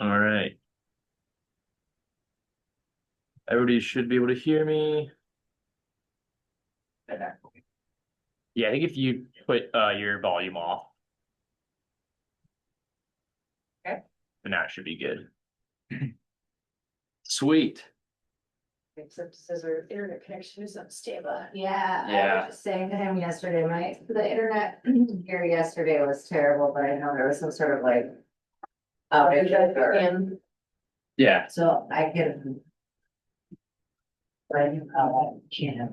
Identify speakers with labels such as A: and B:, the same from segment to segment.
A: All right. Everybody should be able to hear me. Yeah, I think if you put your volume off,
B: Okay.
A: then that should be good. Sweet.
B: Except it says our internet connection is unstable.
C: Yeah, I
A: Yeah.
C: was just saying to him yesterday, the internet here yesterday was terrible, but I know there was some sort of like outage or,
B: And
A: Yeah.
C: so I can. But I can't.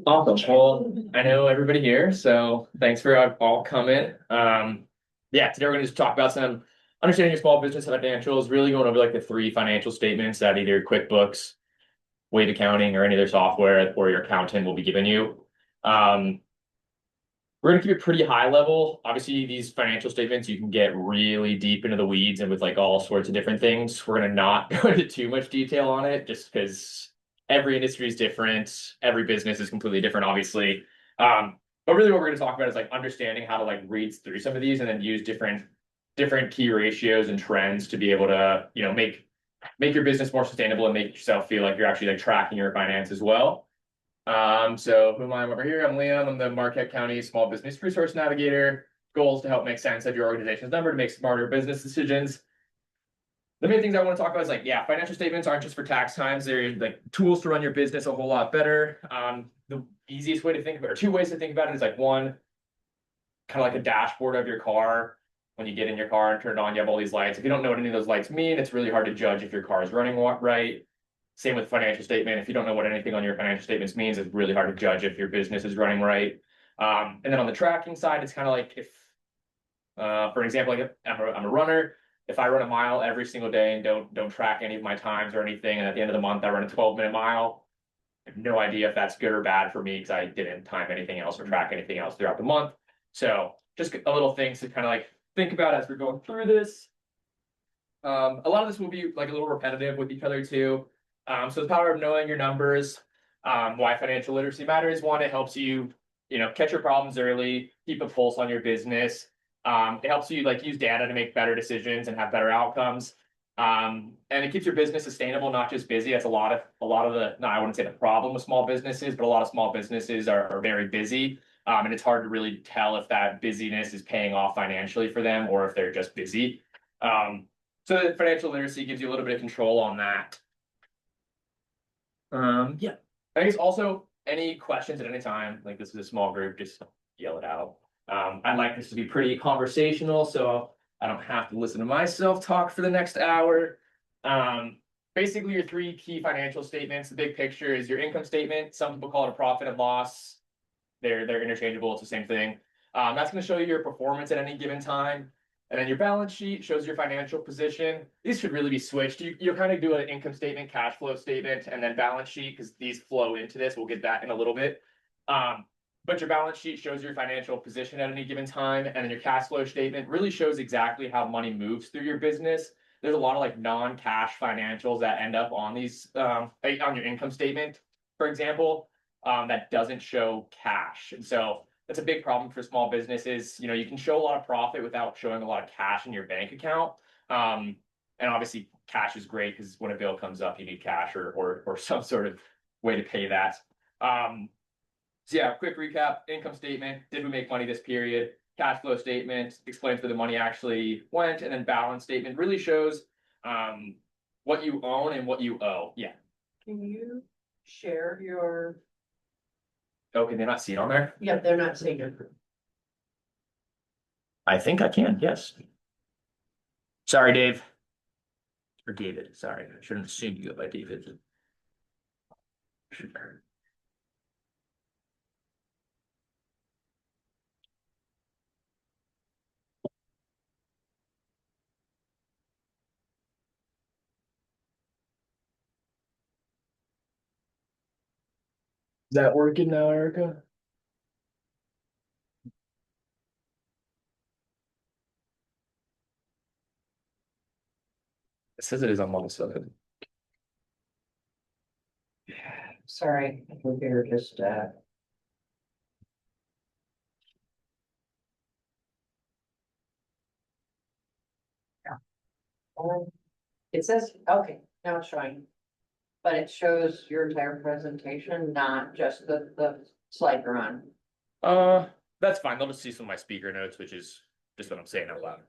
A: Awesome. Well, I know everybody here, so thanks for all coming. Yeah, today we're going to just talk about some understanding your small business financials, really going over like the three financial statements that either QuickBooks, Wave Accounting, or any other software or your accountant will be giving you. We're going to keep it pretty high level. Obviously, these financial statements, you can get really deep into the weeds and with like all sorts of different things. We're going to not go into too much detail on it just because every industry is different. Every business is completely different, obviously. But really what we're going to talk about is like understanding how to like read through some of these and then use different key ratios and trends to be able to, make your business more sustainable and make yourself feel like you're actually like tracking your finance as well. So who am I over here? I'm Liam. I'm the Marquette County Small Business Resource Navigator. Goals to help make sense of your organization's number to make smarter business decisions. The main things I want to talk about is like, yeah, financial statements aren't just for tax times. They're like tools to run your business a whole lot better. The easiest way to think about it, or two ways to think about it is like one, kind of like a dashboard of your car. When you get in your car and turn it on, you have all these lights. If you don't know what any of those lights mean, it's really hard to judge if your car is running right. Same with financial statement. If you don't know what anything on your financial statements means, it's really hard to judge if your business is running right. And then on the tracking side, it's kind of like if, for example, like I'm a runner. If I run a mile every single day and don't track any of my times or anything, and at the end of the month I run a 12-minute mile, I have no idea if that's good or bad for me because I didn't time anything else or track anything else throughout the month. So just a little things to kind of like think about as we're going through this. A lot of this will be like a little repetitive with each other too. So the power of knowing your numbers, why financial literacy matters. One, it helps you, catch your problems early, keep a pulse on your business. It helps you like use data to make better decisions and have better outcomes. And it keeps your business sustainable, not just busy. That's a lot of the, no, I wouldn't say the problem with small businesses, but a lot of small businesses are very busy. And it's hard to really tell if that busyness is paying off financially for them or if they're just busy. So financial literacy gives you a little bit of control on that. Yeah. I guess also any questions at any time, like this is a small group, just yell it out. I'd like this to be pretty conversational, so I don't have to listen to myself talk for the next hour. Basically your three key financial statements. The big picture is your income statement. Some people call it a profit and loss. They're interchangeable, it's the same thing. That's going to show you your performance at any given time. And then your balance sheet shows your financial position. These should really be switched. You kind of do an income statement, cash flow statement, and then balance sheet because these flow into this. We'll get that in a little bit. But your balance sheet shows your financial position at any given time, and then your cash flow statement really shows exactly how money moves through your business. There's a lot of like non-cash financials that end up on these on your income statement, for example, that doesn't show cash, and so that's a big problem for small businesses. You can show a lot of profit without showing a lot of cash in your bank account. And obviously cash is great because when a bill comes up, you need cash or some sort of way to pay that. So yeah, quick recap, income statement, did we make money this period? Cash flow statement explains where the money actually went, and then balance statement really shows what you own and what you owe. Yeah.
B: can you share your,
A: Oh, can they not see it on there?
B: yeah, they're not saying it.
A: I think I can, yes. Sorry, Dave. Or David, sorry. I shouldn't assume you go by David. Is that working now, Erica? It says it is on my side.
B: Sorry, my computer just, uh.
D: It says, okay, now it's showing. But it shows your entire presentation, not just the slide you're on.
A: That's fine. They'll just see some of my speaker notes, which is just what I'm saying out loud.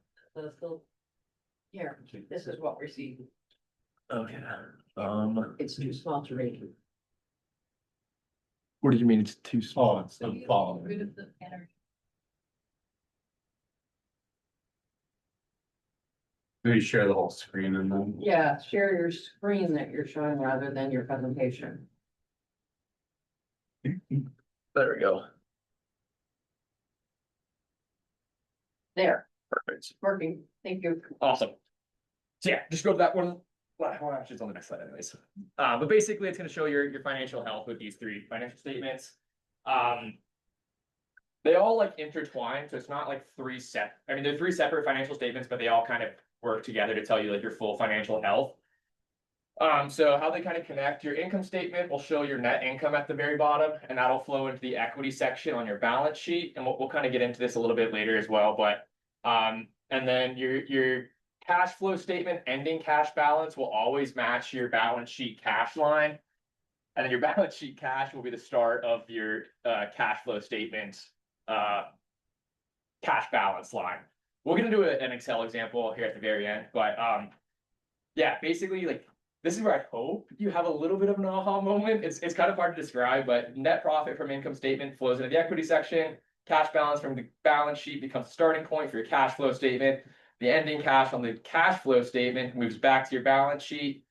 D: Here, this is what we're seeing.
A: Okay.
D: It's too small to read.
A: What do you mean it's too small?
E: Oh, it's the following. Maybe share the whole screen and then.
D: Yeah, share your screen that you're showing rather than your presentation.
A: There we go.
D: There,
A: Perfect.
D: working, thank you.
A: Awesome. So yeah, just go to that one. Well, actually, it's on the next slide anyways. But basically it's going to show your financial health with these three financial statements. They all like intertwine, so it's not like I mean, they're three separate financial statements, but they all kind of work together to tell you like your full financial health. So how they kind of connect, your income statement will show your net income at the very bottom, and that'll flow into the equity section on your balance sheet. And we'll kind of get into this a little bit later as well, but and then your cash flow statement, ending cash balance will always match your balance sheet cash line. And then your balance sheet cash will be the start of your cash flow statement cash balance line. We're gonna do an Excel example here at the very end, but yeah, basically like this is where I hope you have a little bit of an aha moment. It's kind of hard to describe, but net profit from income statement flows into the equity section. Cash balance from the balance sheet becomes the starting point for your cash flow statement. The ending cash on the cash flow statement moves back to your balance sheet.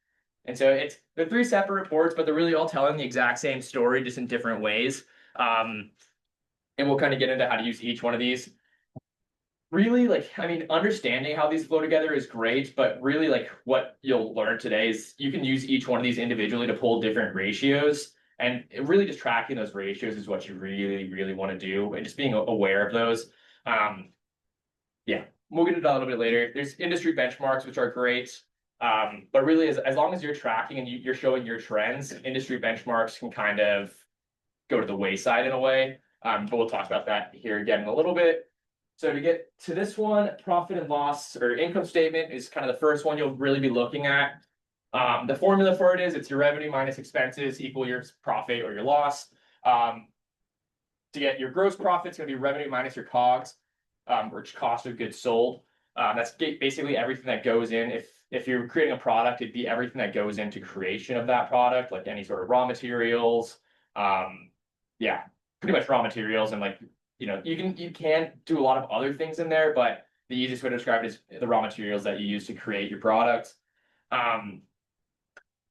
A: And so they're three separate reports, but they're really all telling the exact same story, just in different ways. And we'll kind of get into how to use each one of these. Really, like, I mean, understanding how these flow together is great, but really like what you'll learn today is you can use each one of these individually to pull different ratios. And really just tracking those ratios is what you really, really want to do, and just being aware of those. Yeah, we'll get into that a little bit later. There's industry benchmarks, which are great. But really, as long as you're tracking and you're showing your trends, industry benchmarks can kind of go to the wayside in a way. But we'll talk about that here again in a little bit. So to get to this one, profit and loss or income statement is kind of the first one you'll really be looking at. The formula for it is it's your revenue minus expenses equal your profit or your loss. To get your gross profit, it's going to be revenue minus your COGS, which cost of goods sold. That's basically everything that goes in. If you're creating a product, it'd be everything that goes into creation of that product, like any sort of raw materials. Yeah, pretty much raw materials, and like, you know, you can do a lot of other things in there, but the easiest way to describe it is the raw materials that you use to create your product.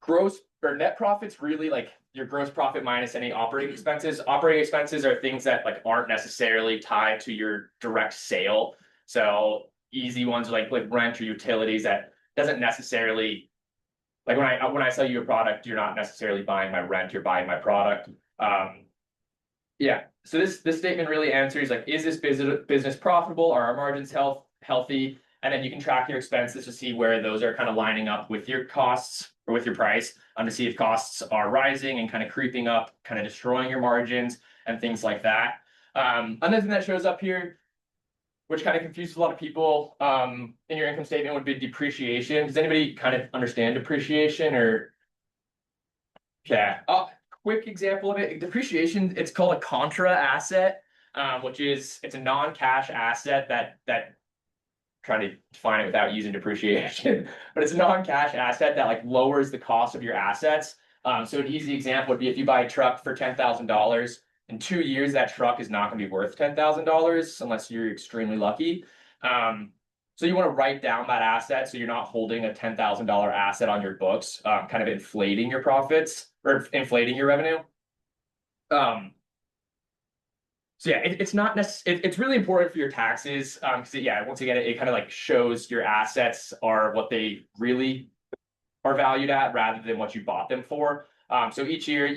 A: Gross or net profits really like your gross profit minus any operating expenses. Operating expenses are things that like aren't necessarily tied to your direct sale. So easy ones like rent or utilities that doesn't necessarily, like when I sell you a product, you're not necessarily buying my rent, you're buying my product. Yeah, so this statement really answers like, is this business profitable? Are our margins healthy? And then you can track your expenses to see where those are kind of lining up with your costs or with your price, to see if costs are rising and kind of creeping up, kind of destroying your margins and things like that. Another thing that shows up here, which kind of confuses a lot of people in your income statement, would be depreciation. Does anybody kind of understand depreciation or? Yeah, quick example of it. Depreciation, it's called a contra asset, which is it's a non-cash asset that trying to define it without using depreciation, but it's a non-cash asset that like lowers the cost of your assets. So an easy example would be if you buy a truck for $10,000, in 2 years, that truck is not going to be worth $10,000 unless you're extremely lucky. So you want to write down that asset so you're not holding a $10,000 asset on your books, kind of inflating your profits or inflating your revenue. So yeah, it's not necessarily, it's really important for your taxes, because yeah, once again, it kind of like shows your assets are what they really are valued at rather than what you bought them for. So each year,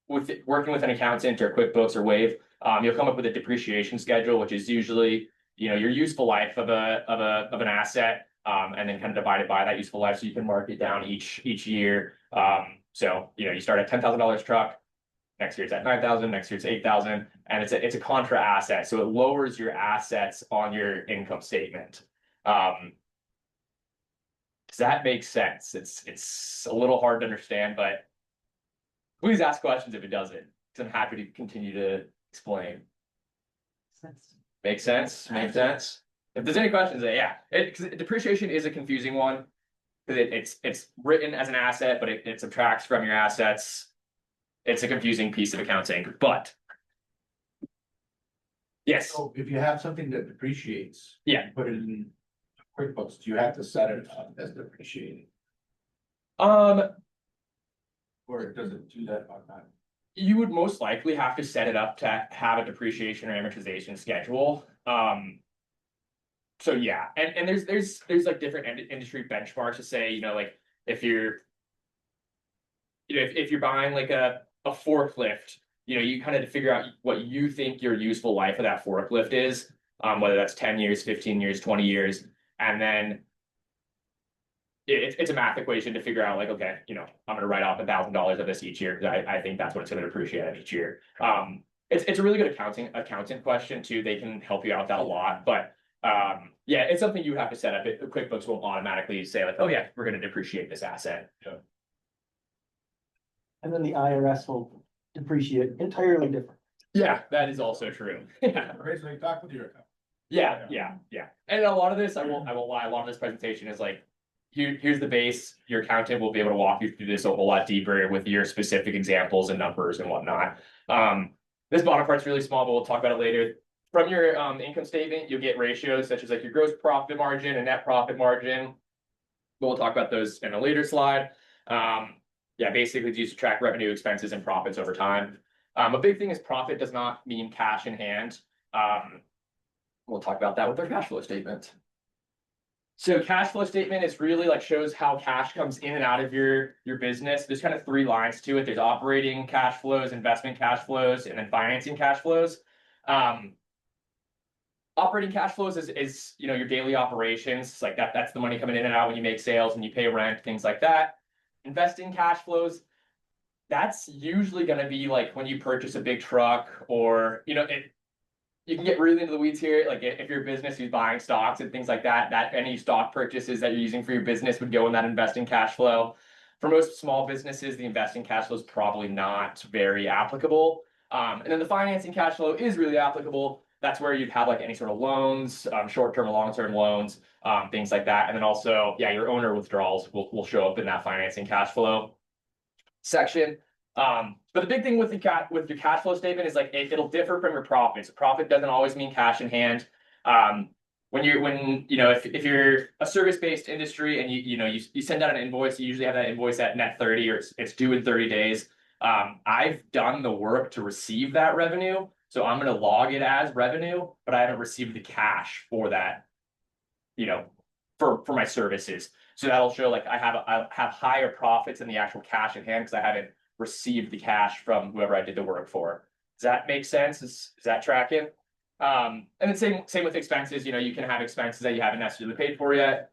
A: working with an accountant or QuickBooks or Wave, you'll come up with a depreciation schedule, which is usually, you know, your useful life of an asset, and then kind of divide it by that useful life, so you can mark it down each year. So you know, you start at $10,000 truck. Next year it's at 9,000, next year it's 8,000, and it's a contra asset, so it lowers your assets on your income statement. So Does that make sense? It's a little hard to understand, but please ask questions if it doesn't, because I'm happy to continue to explain. Make sense? Make sense? If there's any questions, yeah, because depreciation is a confusing one. Because it's written as an asset, but it subtracts from your assets. It's a confusing piece of accounting, but. Yes,
F: So if you have something that depreciates.
A: Yeah.
F: you Put it in QuickBooks, do you have to set it up as depreciating,
A: um,
F: or does it do that automatically?
A: you would most likely have to set it up to have a depreciation or amortization schedule. So yeah, and there's like different industry benchmarks to say, you know, like if you're, you know, if you're buying like a forklift, you know, you kind of to figure out what you think your useful life of that forklift is, whether that's 10 years, 15 years, 20 years, and then it's a math equation to figure out like, okay, you know, I'm gonna write off $1,000 of this each year because I think that's what it's gonna depreciate each year. It's a really good accountant question too. They can help you out with that a lot, but yeah, it's something you have to set up. QuickBooks won't automatically say like, oh yeah, we're gonna depreciate this asset.
G: And then the IRS will depreciate entirely different.
A: Yeah, that is also true. Yeah.
F: Okay, so you talk with your account.
A: Yeah. And a lot of this, I won't lie, a lot of this presentation is like, here's the base. Your accountant will be able to walk you through this a whole lot deeper with your specific examples and numbers and whatnot. This bottom part's really small, but we'll talk about it later. From your income statement, you'll get ratios such as like your gross profit margin and net profit margin. But we'll talk about those in a later slide. Yeah, basically you track revenue, expenses, and profits over time. A big thing is profit does not mean cash in hand. We'll talk about that with our cash flow statement. So cash flow statement is really like shows how cash comes in and out of your business. There's kind of 3 lines to it. There's operating cash flows, investment cash flows, and then financing cash flows. Operating cash flows is you know your daily operations. It's like that's the money coming in and out when you make sales and you pay rent, things like that. Investing cash flows, that's usually going to be like when you purchase a big truck or you know you can get really into the weeds here. Like if your business is buying stocks and things like that, any stock purchases that you're using for your business would go in that investing cash flow. For most small businesses, the investing cash flow is probably not very applicable. And then the financing cash flow is really applicable. That's where you'd have like any sort of loans, short-term or long-term loans, things like that. And then also, yeah, your owner withdrawals will show up in that financing cash flow section. But the big thing with your cash flow statement is like it'll differ from your profits. Profit doesn't always mean cash in hand. When you know if you're a service-based industry and you send out an invoice, you usually have that invoice at net 30 or it's due in 30 days. I've done the work to receive that revenue, so I'm going to log it as revenue, but I haven't received the cash for that, you know, for my services. So that'll show like I have higher profits than the actual cash in hand because I haven't received the cash from whoever I did the work for. Does that make sense? Is that tracking? And then same with expenses. You know, you can have expenses that you haven't necessarily paid for yet.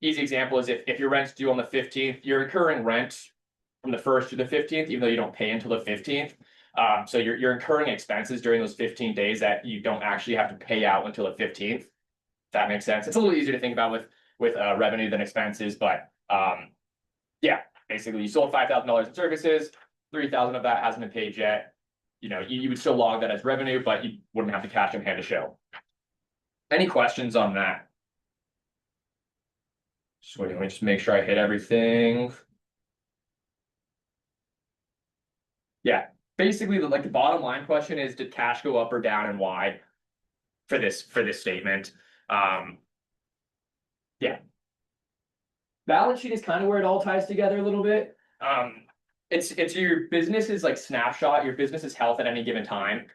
A: Easy example is if your rent's due on the 15th, you're incurring rent from the 1st to the 15th, even though you don't pay until the 15th. So you're incurring expenses during those 15 days that you don't actually have to pay out until the 15th. If that makes sense. It's a little easier to think about with revenue than expenses, but yeah, basically you sold $5,000 in services, 3,000 of that hasn't been paid yet. You know, you would still log that as revenue, but you wouldn't have the cash in hand to show. Any questions on that? So let me just make sure I hit everything. Yeah, basically the bottom line question is, did cash go up or down and why for this statement? Yeah. Balance sheet is kind of where it all ties together a little bit. It's your business's like snapshot, your business's health at any given time.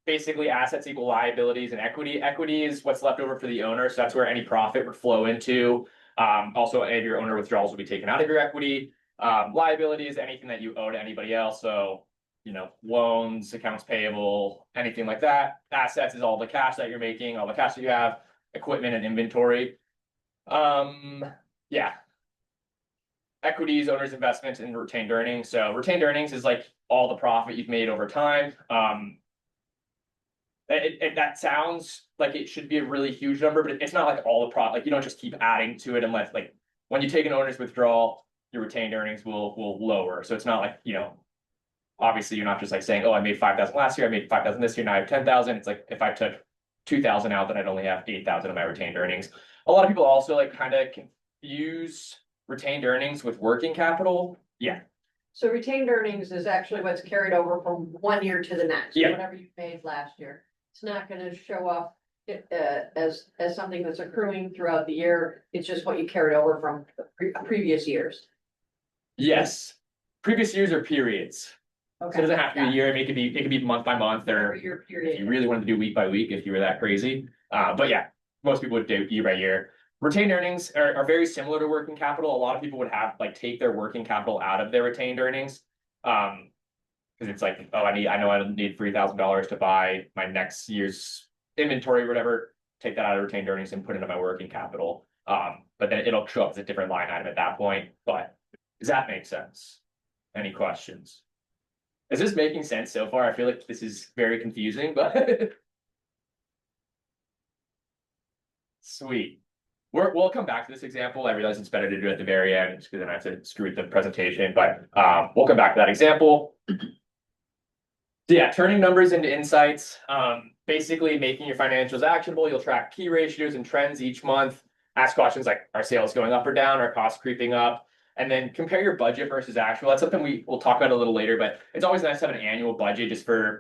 A: Basically assets equal liabilities and equity. Equity is what's left over for the owner. So that's where any profit would flow into. Also, any of your owner withdrawals will be taken out of your equity. Liability is anything that you owe to anybody else. So, you know, loans, accounts payable, anything like that. Assets is all the cash that you're making, all the cash that you have, equipment and inventory. Yeah. Equities, owner's investments, and retained earnings. So retained earnings is like all the profit you've made over time. That sounds like it should be a really huge number, but it's not like all the profit. Like you don't just keep adding to it unless like when you take an owner's withdrawal, your retained earnings will lower. So it's not like, obviously you're not just like saying, oh, I made 5,000 last year, I made 5,000 this year, now I have 10,000. It's like if I took 2,000 out, then I'd only have 8,000 of my retained earnings. A lot of people also like kind of confuse retained earnings with working capital. Yeah,
D: So retained earnings is actually what's carried over from one year to the next.
A: Yeah.
D: Whatever you made last year. It's not gonna show up as something that's accruing throughout the year. It's just what you carried over from the previous years.
A: yes. Previous years are periods. So it doesn't have to be a year. I mean, it could be month by month or
D: Every year
A: if you
D: period.
A: really wanted to do week by week, if you were that crazy. But yeah, most people would do year by year. Retained earnings are very similar to working capital. A lot of people would have like take their working capital out of their retained earnings. Because it's like, oh, I know I need $3,000 to buy my next year's inventory or whatever. Take that out of retained earnings and put it into my working capital. But then it'll show up as a different line item at that point. But does that make sense? Any questions? Is this making sense so far? I feel like this is very confusing, but sweet. We'll come back to this example. I realize it's better to do it at the very end because then I have to screw with the presentation, but we'll come back to that example. So yeah, turning numbers into insights, basically making your financials actionable. You'll track key ratios and trends each month. Ask questions like, are sales going up or down? Are costs creeping up? And then compare your budget versus actual. That's something we'll talk about a little later, but it's always nice to have an annual budget just for,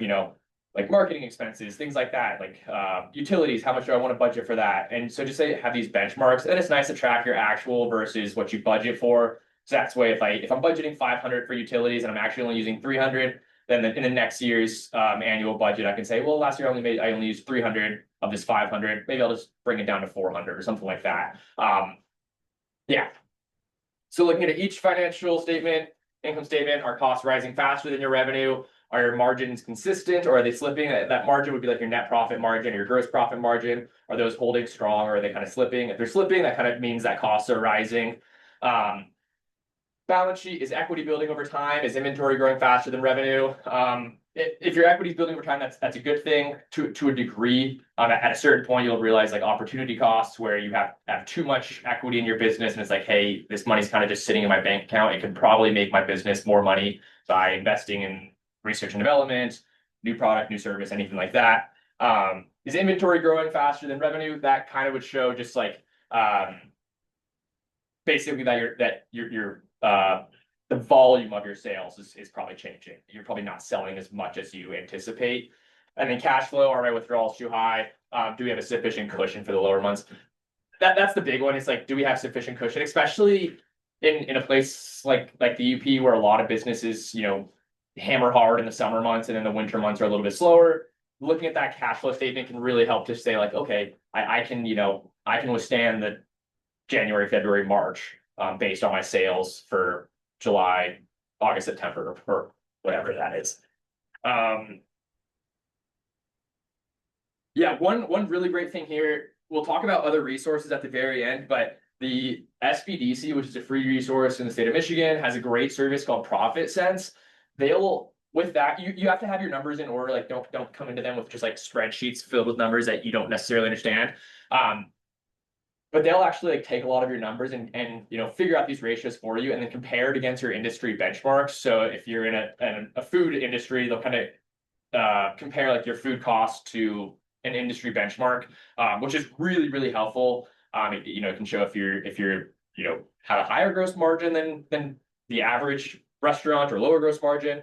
A: like marketing expenses, things like that, like utilities, how much do I want to budget for that? And so just say have these benchmarks, and it's nice to track your actual versus what you budget for. So that's way if I'm budgeting 500 for utilities and I'm actually only using 300, then in the next year's annual budget, I can say, well, last year I only used 300 of this 500. Maybe I'll just bring it down to 400 or something like that. Yeah. So looking at each financial statement, income statement, are costs rising faster than your revenue? Are your margins consistent or are they slipping? That margin would be like your net profit margin or your gross profit margin. Are those holding strong or are they kind of slipping? If they're slipping, that kind of means that costs are rising. Balance sheet, is equity building over time? Is inventory growing faster than revenue? If your equity is building over time, that's a good thing to a degree. At a certain point, you'll realize like opportunity costs where you have too much equity in your business and it's like, hey, this money's kind of just sitting in my bank account. It could probably make my business more money by investing in research and development, new product, new service, anything like that. Is inventory growing faster than revenue? That kind of would show just like basically that the volume of your sales is probably changing. You're probably not selling as much as you anticipate. And then cash flow, are my withdrawals too high? Do we have a sufficient cushion for the lower months? That's the big one. It's like, do we have sufficient cushion, especially in a place like the UP where a lot of businesses, hammer hard in the summer months and then the winter months are a little bit slower. Looking at that cash flow statement can really help to say like, okay, I can withstand the January, February, March based on my sales for July, August, September, or whatever that is. Yeah, one really great thing here, we'll talk about other resources at the very end, but the SBDC, which is a free resource in the state of Michigan, has a great service called Profit Sense. With that, you have to have your numbers in order. Like don't come into them with just like spreadsheets filled with numbers that you don't necessarily understand. But they'll actually like take a lot of your numbers and figure out these ratios for you and then compare it against your industry benchmarks. So if you're in a food industry, they'll kind of compare like your food cost to an industry benchmark, which is really, really helpful. It can show if you're have a higher gross margin than the average restaurant or lower gross margin,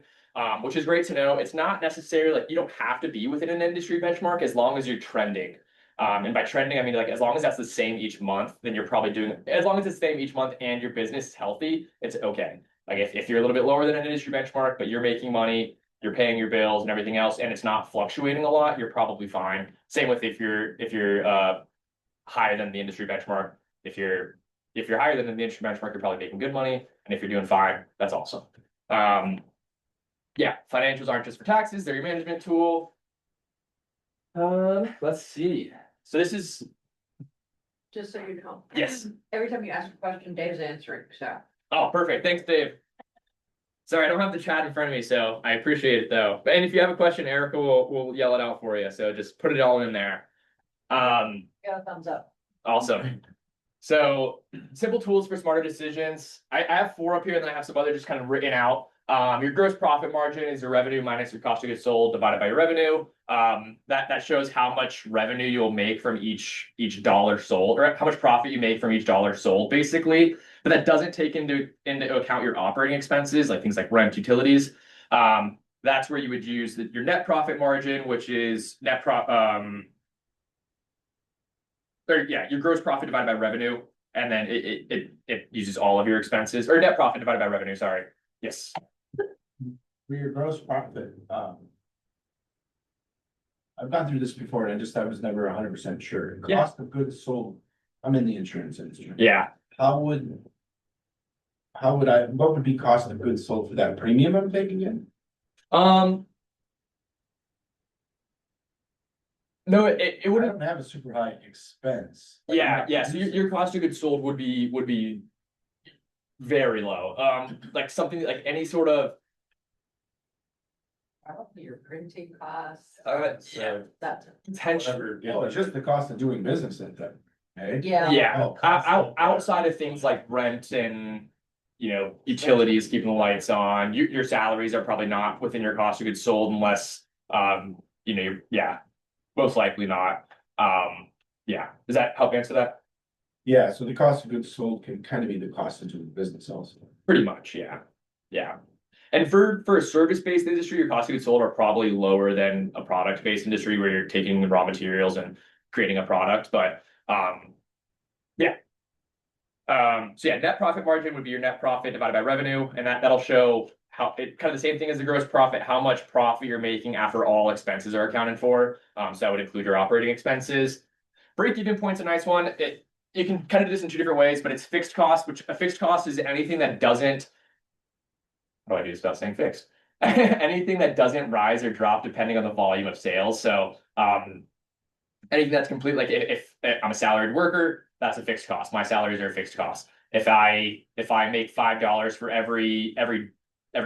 A: which is great to know. It's not necessarily like you don't have to be within an industry benchmark as long as you're trending. And by trending, I mean like as long as that's the same each month, then you're probably doing as long as it's the same each month and your business is healthy, it's okay. Like if you're a little bit lower than an industry benchmark, but you're making money, you're paying your bills and everything else, and it's not fluctuating a lot, you're probably fine. Same with if you're higher than the industry benchmark. If you're higher than the industry benchmark, you're probably making good money. And if you're doing fine, that's awesome. Yeah, financials aren't just for taxes, they're your management tool. Let's see. So this is,
D: Just so you know.
A: yes.
D: Every time you ask a question, Dave's answering, so.
A: Oh, perfect. Thanks, Dave. Sorry, I don't have the chat in front of me, so I appreciate it though. And if you have a question, Erica will yell it out for you. So just put it all in there.
D: Got a thumbs up.
A: Awesome. So simple tools for smarter decisions. I have four up here, and then I have some other just kind of written out. Your gross profit margin is your revenue minus your cost of goods sold divided by your revenue. That shows how much revenue you'll make from each dollar sold, or how much profit you make from each dollar sold, basically. But that doesn't take into account your operating expenses, like things like rent, utilities. That's where you would use your net profit margin, which is your gross profit divided by revenue, and then it uses all of your expenses, or net profit divided by revenue, sorry. Yes.
F: For your gross profit, I've gone through this before and I was never 100% sure.
A: Yeah.
F: Cost of goods sold, I'm in the insurance industry.
A: Yeah.
F: What would be cost of goods sold for that premium I'm taking in?
A: No, it
F: I
A: wouldn't.
F: don't have a super high expense. Like, I'm
A: Yeah,
F: not
A: yeah. So your cost of goods sold would be very low. Like something like any sort of
D: Probably your printing costs.
A: yeah,
D: That's.
A: potential.
F: Oh, it's just the cost of doing business at that, hey?
A: Yeah,
F: Oh, cost of-
A: outside of things like rent and, utilities, keeping the lights on, your salaries are probably not within your cost of goods sold unless, most likely not. Yeah, does that help answer that?
F: Yeah, so the cost of goods sold can kind of be the cost of doing business also.
A: Pretty much, yeah, yeah. And for a service-based industry, your cost of goods sold are probably lower than a product-based industry where you're taking the raw materials and creating a product, but, yeah. So yeah, net profit margin would be your net profit divided by revenue, and that'll show how it kind of the same thing as the gross profit, how much profit you're making after all expenses are accounted for. So that would include your operating expenses. Break-even point's a nice one. You can kind of do this in two different ways, but it's fixed cost, which a fixed cost is anything that doesn't. How do I do this without saying fixed? Anything that doesn't rise or drop depending on the volume of sales. So anything that's complete, like if I'm a salaried worker, that's a fixed cost. My salaries are a fixed cost. If I make $5 for every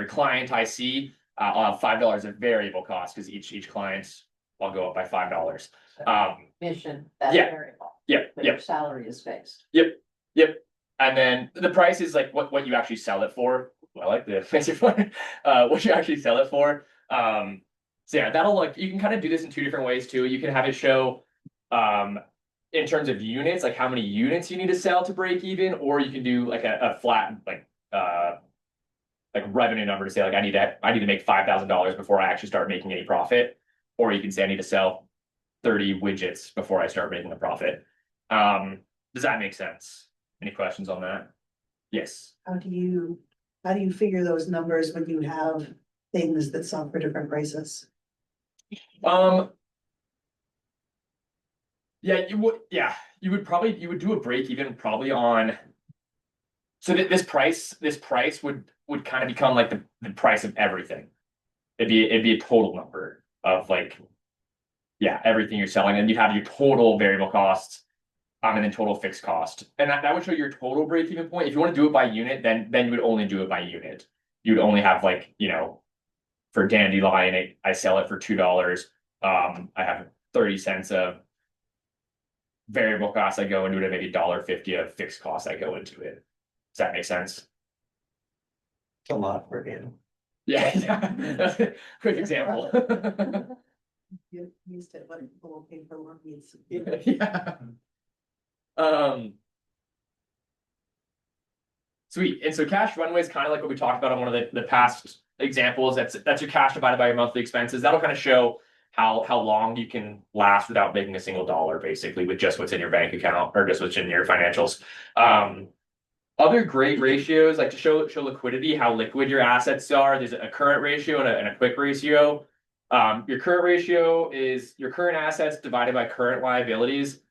A: client I see, I'll have $5 of variable cost because each client I'll go up by $5.
D: Mission, that's
A: Yeah.
D: variable.
A: Yep,
D: But your salary is fixed.
A: Yep. And then the price is like what you actually sell it for. I like the fancy one. What you actually sell it for. So yeah, that'll you can kind of do this in two different ways too. You can have it show in terms of units, like how many units you need to sell to break even, or you can do like a flat revenue number to say like I need to make $5,000 before I actually start making any profit, or you can say I need to sell 30 widgets before I start making a profit. Does that make sense? Any questions on that? Yes.
B: How do you figure those numbers when you have things that sell for different prices?
A: Yeah, you would do a break even probably on. So this price would kind of become like the price of everything. It'd be a total number of everything you're selling, and you have your total variable costs, and then total fixed cost, and that would show your total break even point. If you want to do it by unit, then you would only do it by unit. You would only have for Dandelion, I sell it for $2. I have 30 cents of variable costs I go into it, and maybe $1.50 of fixed costs I go into it. Does that make sense?
G: It's a lot for you.
A: Yeah. That's a quick example.
B: You used it, what people will pay for more meats.
A: Yeah. Sweet. And so cash runway is kind of like what we talked about on one of the past examples. That's your cash divided by your monthly expenses. That'll kind of show how long you can last without making a single dollar, basically, with just what's in your bank account or just what's in your financials. Other great ratios, like to show liquidity, how liquid your assets are. There's a current ratio and a quick ratio. Your current ratio is your current assets divided by current liabilities.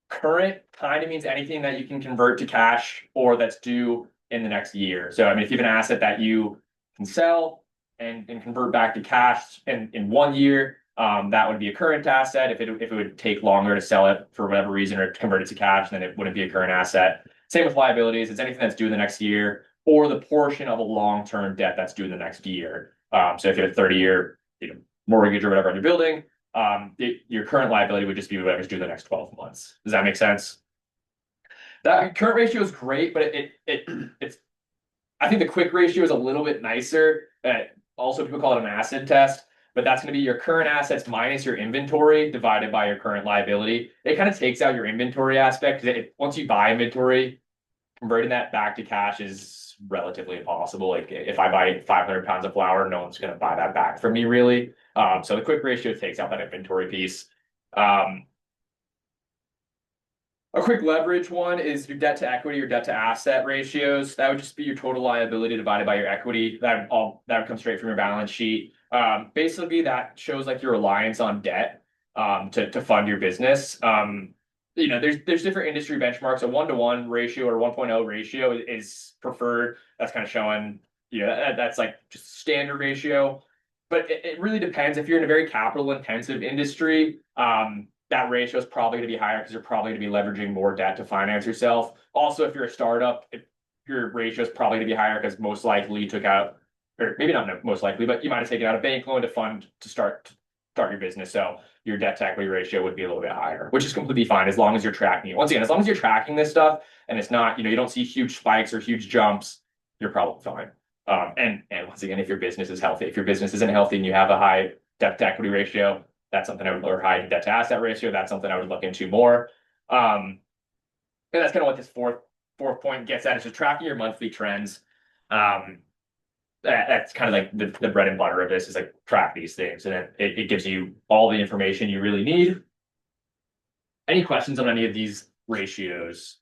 A: Current kind of means anything that you can convert to cash or that's due in the next year. So, I mean, if you have an asset that you can sell and convert back to cash in 1 year, that would be a current asset. If it would take longer to sell it for whatever reason or to convert it to cash, then it wouldn't be a current asset. Same with liabilities. It's anything that's due in the next year or the portion of a long-term debt that's due in the next year. So if you have a 30-year mortgage or whatever on your building, your current liability would just be whatever's due the next 12 months. Does that make sense? That current ratio is great, but it's, I think the quick ratio is a little bit nicer. Also, people call it an acid test, but that's going to be your current assets minus your inventory divided by your current liability. It kind of takes out your inventory aspect. Once you buy inventory, converting that back to cash is relatively impossible. Like if I buy 500 pounds of flour, no one's going to buy that back from me really. So the quick ratio takes out that inventory piece. A quick leverage one is your debt to equity or debt to asset ratios. That would just be your total liability divided by your equity. That would come straight from your balance sheet. Basically, that shows like your reliance on debt to fund your business. There's different industry benchmarks. A 1-to-1 ratio or 1.0 ratio is preferred. That's kind of showing, that's like just standard ratio. But it really depends. If you're in a very capital intensive industry, that ratio is probably going to be higher because you're probably going to be leveraging more debt to finance yourself. Also, if you're a startup, your ratio is probably going to be higher because most likely you took out, or maybe not most likely, but you might have taken out a bank loan to start your business. So your debt to equity ratio would be a little bit higher, which is completely fine as long as you're tracking it. Once again, as long as you're tracking this stuff and it's not, you don't see huge spikes or huge jumps, you're probably fine. And once again, if your business is healthy, if your business isn't healthy and you have a high debt to equity ratio, that's something I would, or high debt to asset ratio, that's something I would look into more. And that's kind of what this fourth point gets at, is just tracking your monthly trends. That's kind of like the bread and butter of this, is like track these things, and it gives you all the information you really need. Any questions on any of these ratios?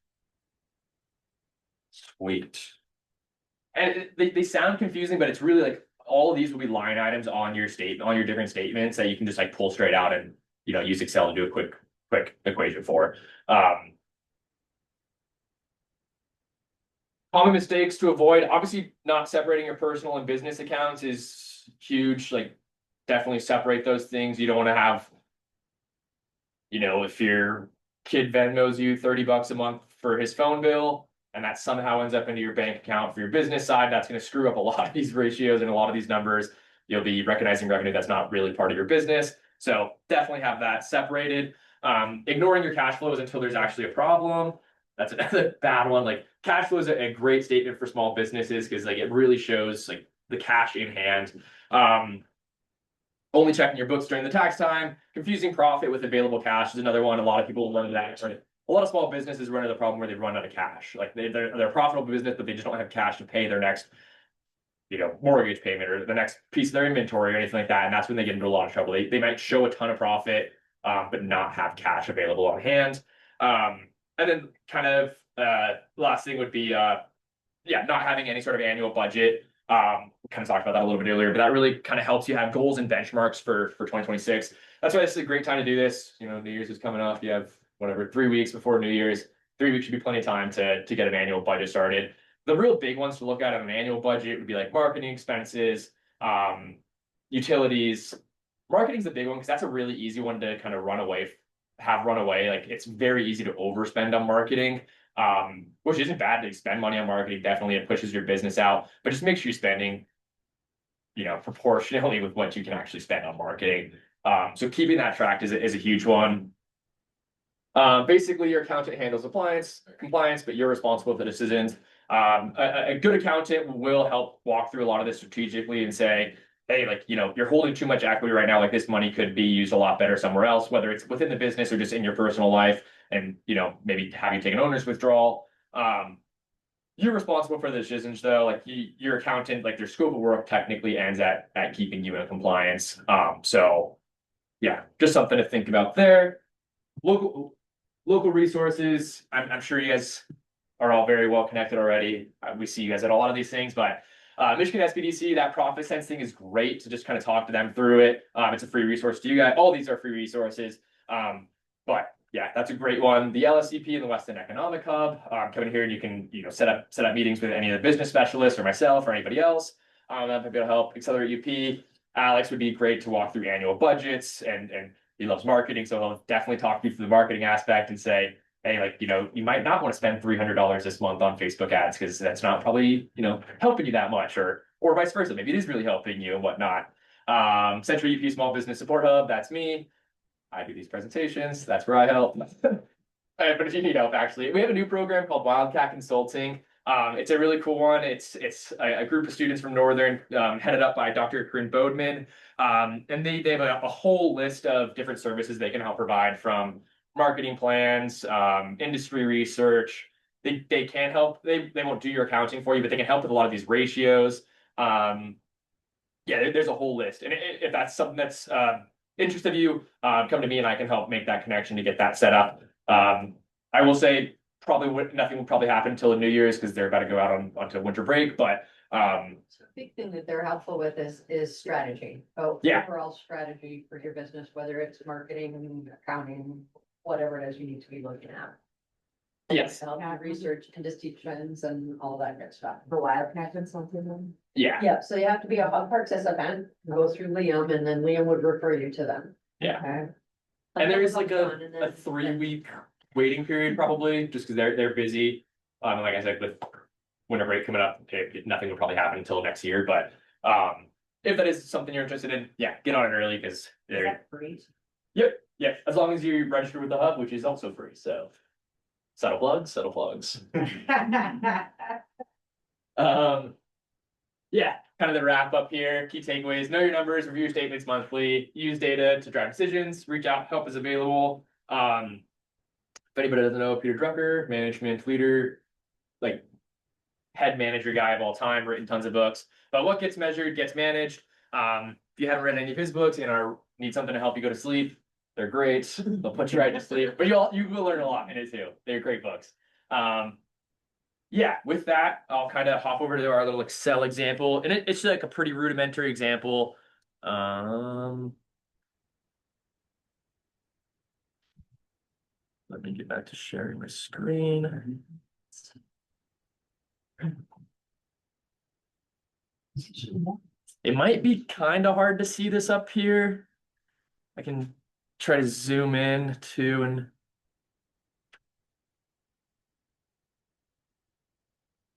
A: Sweet. And they sound confusing, but it's really like all of these will be line items on your different statements that you can just like pull straight out and use Excel to do a quick equation for. Common mistakes to avoid. Obviously, not separating your personal and business accounts is huge. Like, definitely separate those things. You don't want to have, if your kid Venmos you $30 a month for his phone bill, and that somehow ends up into your bank account for your business side, that's going to screw up a lot of these ratios and a lot of these numbers. You'll be recognizing revenue that's not really part of your business. So definitely have that separated. Ignoring your cash flows until there's actually a problem. That's another bad one. Like, cash flow is a great statement for small businesses because like it really shows like the cash in hand. Only checking your books during the tax time. Confusing profit with available cash is another one. A lot of people run into that. A lot of small businesses run into the problem where they run out of cash. Like they're a profitable business, but they just don't have cash to pay their next, mortgage payment or the next piece of their inventory or anything like that. And that's when they get into a lot of trouble. They might show a ton of profit, but not have cash available on hand. And then kind of last thing would be, not having any sort of annual budget. Kind of talked about that a little bit earlier, but that really kind of helps you have goals and benchmarks for 2026. That's why this is a great time to do this. New Year's is coming up. You have 3 weeks before New Year's. 3 weeks should be plenty of time to get an annual budget started. The real big ones to look at on an annual budget would be like marketing expenses, utilities. Marketing's the big one because that's a really easy one to kind of run away. Like, it's very easy to overspend on marketing, which isn't bad to spend money on marketing. Definitely, it pushes your business out, but just make sure you're spending, proportionally with what you can actually spend on marketing. So keeping that tracked is a huge one. Basically, your accountant handles compliance, but you're responsible for the decisions. A good accountant will help walk through a lot of this strategically and say, hey, you're holding too much equity right now. Like, this money could be used a lot better somewhere else, whether it's within the business or just in your personal life, and maybe have you take an owner's withdrawal. You're responsible for the decisions, though. Like, your accountant, like, their scope of work technically ends at keeping you in compliance. So yeah, just something to think about there. Local resources. I'm sure you guys are all very well connected already. We see you guys at a lot of these things, but Michigan SBDC, that profit sense thing is great to just kind of talk to them through it. It's a free resource to you guys. All these are free resources. But yeah, that's a great one. The LSCP and the Weston Economic Hub. Come in here and you can set up meetings with any of the business specialists or myself or anybody else. That might be able to help accelerate UP. Alex would be great to walk through annual budgets, and he loves marketing, so he'll definitely talk you through the marketing aspect and say, hey, you might not want to spend $300 this month on Facebook ads because that's not probably, helping you that much, or vice versa. Maybe it is really helping you and whatnot. Central UP Small Business Support Hub, that's me. I do these presentations. That's where I help. But if you need help, actually, we have a new program called Wildcat Consulting. It's a really cool one. It's a group of students from Northern, headed up by Dr. Corinne Bodman. And they have a whole list of different services they can help provide, from marketing plans, industry research. They can help. They won't do your accounting for you, but they can help with a lot of these ratios. Yeah, there's a whole list. And if that's something that's interest of you, come to me and I can help make that connection to get that set up. I will say nothing will probably happen until the New Year's because they're about to go out onto winter break. But
D: Big thing that they're helpful with is strategy. Oh,
A: Yeah.
D: overall strategy for your business, whether it's marketing, accounting, whatever it is you need to be looking at.
A: yes,
D: Help you research industry trends and all that good stuff.
C: The Wildcat Consulting.
A: yeah,
D: Yeah, so you have to be a participant, go through Liam, and then Liam would refer you to them.
A: yeah.
C: Okay.
A: And there is like
D: Fun, and
A: a
D: then-
A: 3 week waiting period probably, just because they're busy. And like I said, with winter break coming up, nothing will probably happen until next year. But if that is something you're interested in, yeah, get on it early because
C: Is
A: they're
C: that free?
A: yeah, as long as you register with the hub, which is also free. So subtle plugs. Yeah, kind of the wrap up here. Key takeaways: know your numbers, review your statements monthly, use data to drive decisions, reach out, help is available. If anybody doesn't know, Peter Drucker, management leader, like head manager guy of all time, written tons of books. But what gets measured gets managed. If you haven't read any of his books and need something to help you go to sleep, they're great. They'll put you right to sleep. But you will learn a lot in it too. They're great books. Yeah, with that, I'll kind of hop over to our little Excel example. And it's like a pretty rudimentary example. Let me get back to sharing my screen. It might be kind of hard to see this up here. I can try to zoom in too and.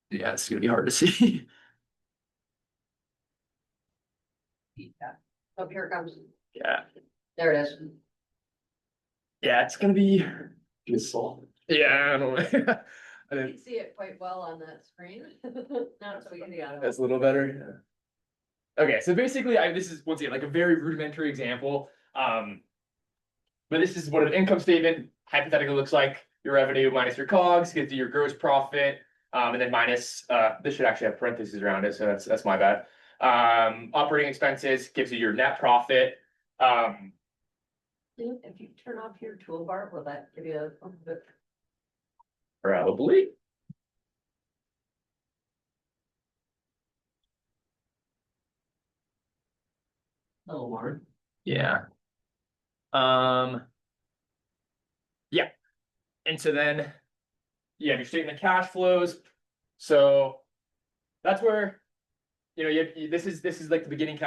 A: Yeah, it's gonna be hard to see.
D: Yeah. Oh, here it comes.
A: Yeah,
D: There it is.
A: yeah, it's gonna be useful. Yeah, I don't know. I
D: You
A: didn't-
D: can see it quite well on that screen. Not so easy on
A: That's a little better. Yeah. Okay, so basically, this is once again like a very rudimentary example. But this is what an income statement hypothetically looks like. Your revenue minus your COGS gives you your gross profit, and then minus. This should actually have parentheses around it, so that's my bad. Operating expenses gives you your net profit.
D: If you turn off your toolbar, will that give you a bit?
A: Probably.
D: Oh, Lord.
A: Yeah. Yeah. And so then you have your statement of cash flows. So that's where, this is like the beginning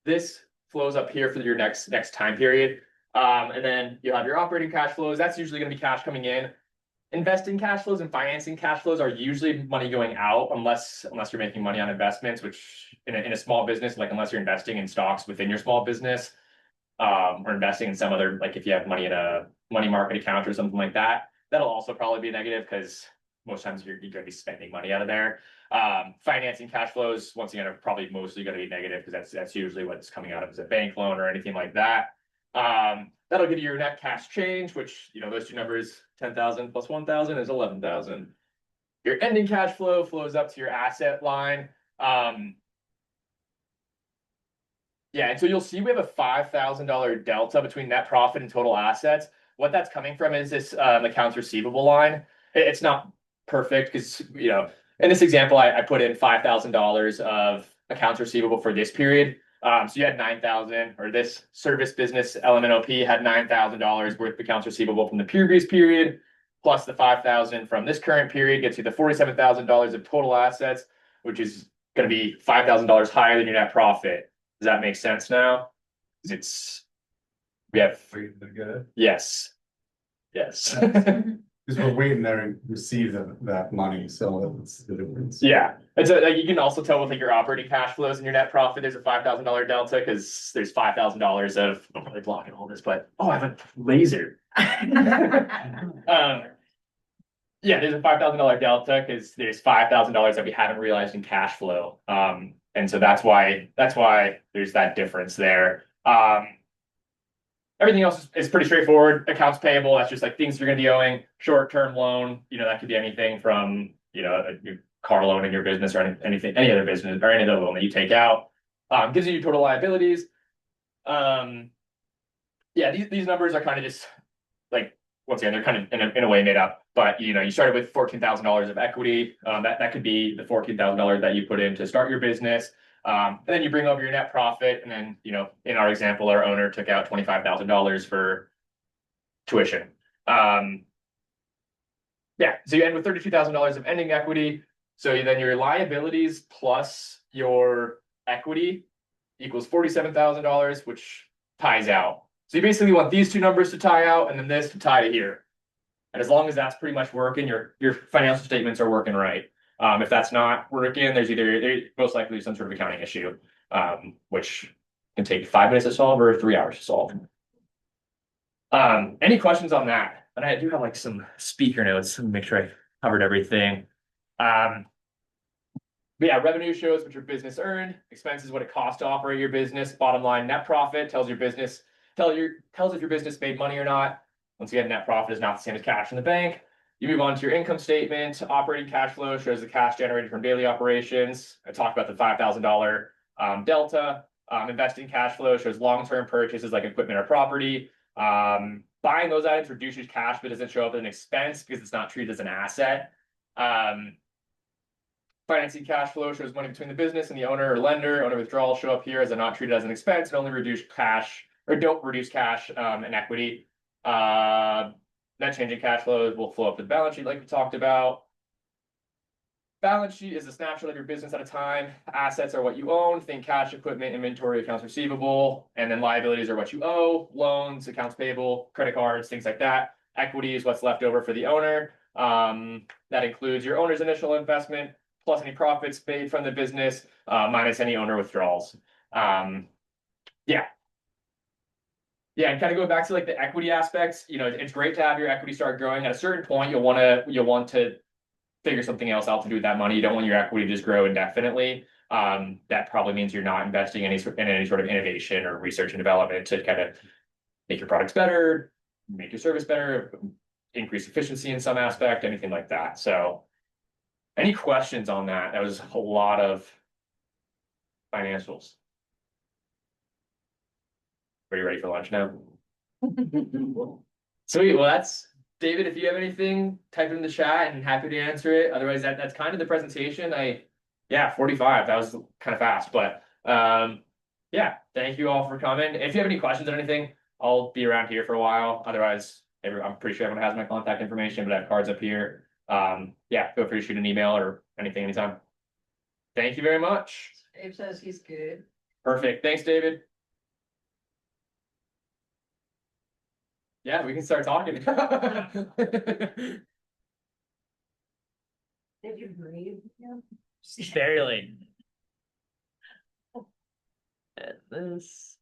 A: this flows up here for your next time period. And then you'll have your operating cash flows. That's usually going to be cash coming in. Investing cash flows and financing cash flows are usually money going out unless you're making money on investments, which in a small business, like unless you're investing in stocks within your small business, or investing in some other, like if you have money in a money market account or something like that, that'll also probably be negative because most times you're going to be spending money out of there. Financing cash flows, once again, are probably mostly going to be negative because that's usually what's coming out of as a bank loan or anything like that. That'll give you your net cash change, which, those two numbers, 10,000 plus 1,000 is 11,000. Your ending cash flow flows up to your asset line. Yeah, and so you'll see we have a $5,000 delta between net profit and total assets. What that's coming from is this accounts receivable line. It's not perfect because, in this example, I put in $5,000 of accounts receivable for this period. So you had 9,000, or this service business LMNOP had $9,000 worth of accounts receivable from the previous period, plus the 5,000 from this current period gets you the $47,000 of total assets, which is going to be $5,000 higher than your net profit. Does that make sense now? We have, yes.
E: Because we're waiting there to receive that money, so that's the difference.
A: Yeah, and so like you can also tell with like your operating cash flows and your net profit, there's a $5,000 delta because there's $5,000 of, I'm really blocking all this, but I have a laser. Yeah, there's a $5,000 delta because there's $5,000 that we haven't realized in cash flow. And so that's why there's that difference there. Everything else is pretty straightforward. Accounts payable, that's just like things you're gonna be owing. Short-term loan, that could be anything from, a car loan in your business or anything, any other business or any other loan that you take out. Gives you your total liabilities. Yeah, these numbers are kind of just like, once again, they're kind of in a way made up, but you started with $14,000 of equity. That could be the $14,000 that you put in to start your business. And then you bring over your net profit, and then, in our example, our owner took out $25,000 for tuition. Yeah, so you end with $32,000 of ending equity. So then your liabilities plus your equity equals $47,000, which ties out. So you basically want these two numbers to tie out and then this to tie to here. And as long as that's pretty much working, your financial statements are working right. If that's not working, there's most likely some sort of accounting issue, which can take 5 minutes to solve or 3 hours to solve. Any questions on that? And I do have like some speaker notes to make sure I covered everything. But yeah, revenue shows what your business earned, expenses what it costs to operate your business, bottom line net profit tells if your business made money or not. Once again, net profit is not the same as cash in the bank. You move on to your income statement. Operating cash flow shows the cash generated from daily operations. I talked about the $5,000 delta. Investing cash flow shows long-term purchases like equipment or property. Buying those items reduces cash but doesn't show up as an expense because it's not treated as an asset. Financing cash flow shows money between the business and the owner or lender. Owner withdrawals show up here as they're not treated as an expense and only reduce cash or don't reduce cash and equity. Net change in cash flows will flow up to the balance sheet like we talked about. Balance sheet is a snapshot of your business at a time. Assets are what you own. Think cash, equipment, inventory, accounts receivable. And then liabilities are what you owe. Loans, accounts payable, credit cards, things like that. Equity is what's left over for the owner. That includes your owner's initial investment, plus any profits made from the business, minus any owner withdrawals. Yeah. Yeah, and kind of going back to like the equity aspects, it's great to have your equity start growing. At a certain point, you'll want to figure something else out to do with that money. You don't want your equity to just grow indefinitely. That probably means you're not investing in any sort of innovation or research and development to kind of make your products better, make your service better, increase efficiency in some aspect, anything like that. So any questions on that? That was a lot of financials. Are you ready for lunch now? Sweet. Well, that's David. If you have anything, type it in the chat and happy to answer it. Otherwise, that's kind of the presentation. 45. That was kind of fast, but yeah. Thank you all for coming. If you have any questions or anything, I'll be around here for a while. Otherwise, I'm pretty sure everyone has my contact information, but I have cards up here. Yeah, feel free to shoot an email or anything anytime. Thank you very much.
D: Dave says he's good.
A: Perfect. Thanks, David. Yeah, we can start talking.
C: Did you breathe?
A: Barely. And this.